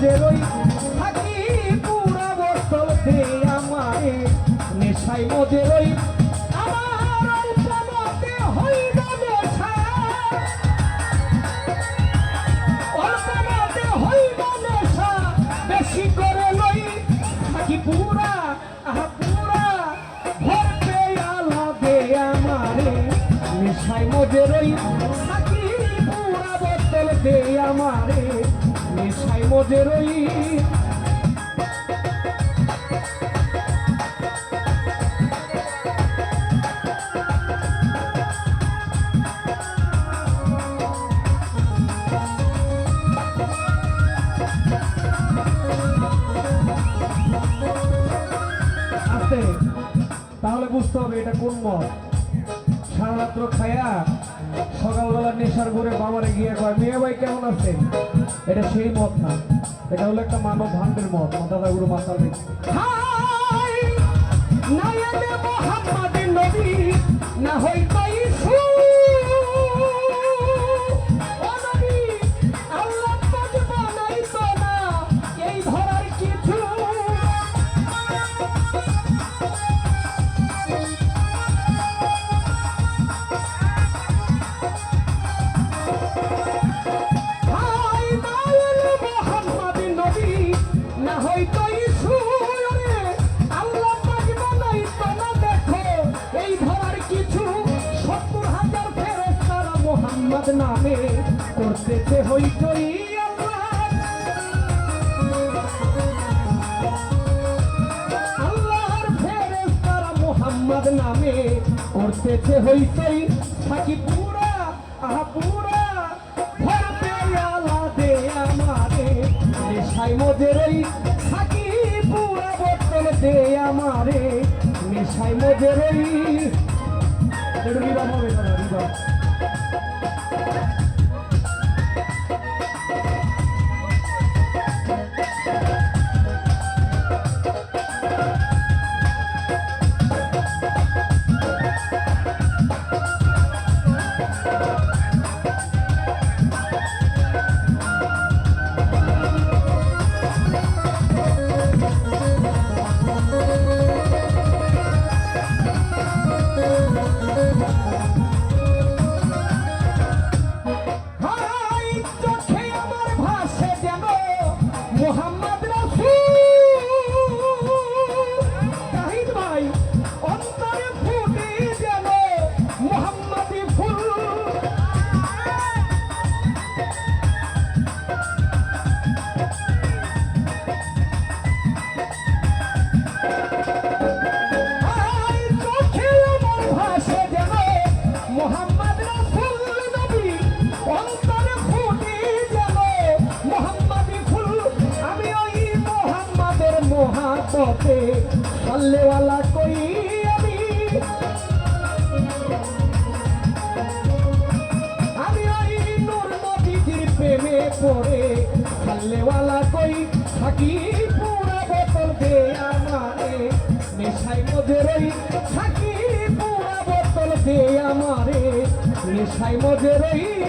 মজে রই থাকি পুরা বোতল দে আমারে নেশায় মজে রই আমার অল্পতে হইল নেশা অল্পতে হইল নেশা বেশি করে লই থাকি পুরা পুরা ভর পেয়ালা দে আমারে নেশায় মজে রই থাকি পুরা বোতল দে আমারে নেশায় মজে রই তাহলে বুঝতে হবে এটা কোন মদ সারা রাত্র খায়া সকালবেলা নেশার ঘুরে বাবারে গিয়ে কয় মেয়ে ভাই কেমন আছেন এটা সেই মদ না এটা হলো একটা মানব ভান্ডের মদ দাদা গুরু মাতাল না হইতো নামে করতেছে হইচই আল্লাহর ফেরেশতারা মুহাম্মদ নামে করতেছে হইচই থাকি পুরা পুরা ভর পেয়ালা দে আমারে নেশায় মজে রই থাকি পুরা বোতল দে আমারে নেশায় মজে রই রিবা হবে না রিবা मोहब्बते चलने वाला कोई अभी नूर नबीजिर प्रेमे पड़े चलने वाला कोई थाकी पूरा बोतल दे आमारे नेशाय मजे रई थाकी पूरा बोतल दे आमारे नेशाय मजे रई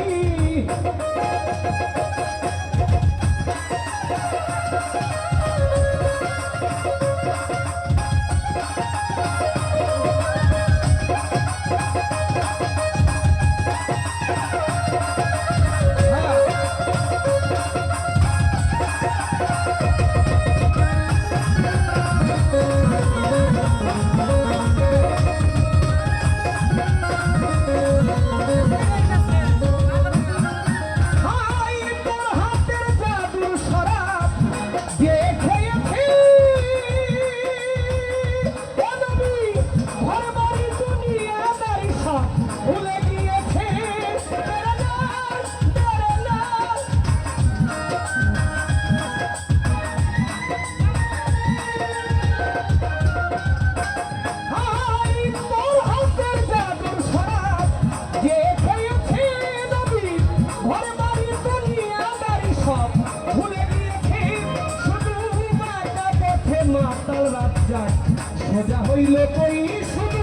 সোজা হইল কই শুধু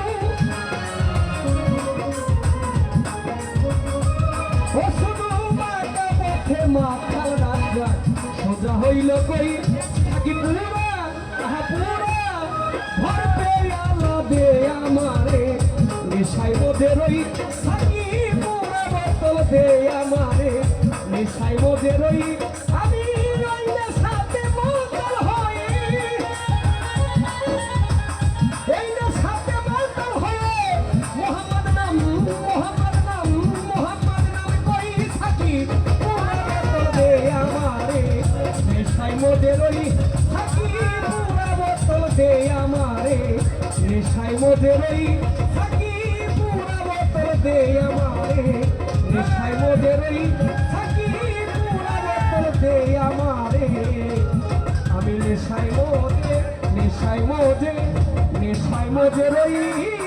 ও শুধু মাথা পথে মাথাল রাজা সোজা পুরা হইল কই থাকি পুরা আহা পুরা ভর পেয়ালা দে আমারে নেশায় মধ্যে রই থাকি পুরা বোতল দে আমারে নেশায় মধ্যে রই আমি রইলে সাথে বোতল হই এই না সাথে বোতল হয়ে মোহাম্মদ নাম কই থাকি পুরা বোতল দে আমারে নেশায় মধ্যে রই থাকি পুরা বোতল দে আমারে নেশায় মধ্যে রই থাকি পুরা বোতল দে আমারে নেশায় মধ্যে রই থাকি পুরা বোতল দে আমারে আমি নেশায় মধ্যে রই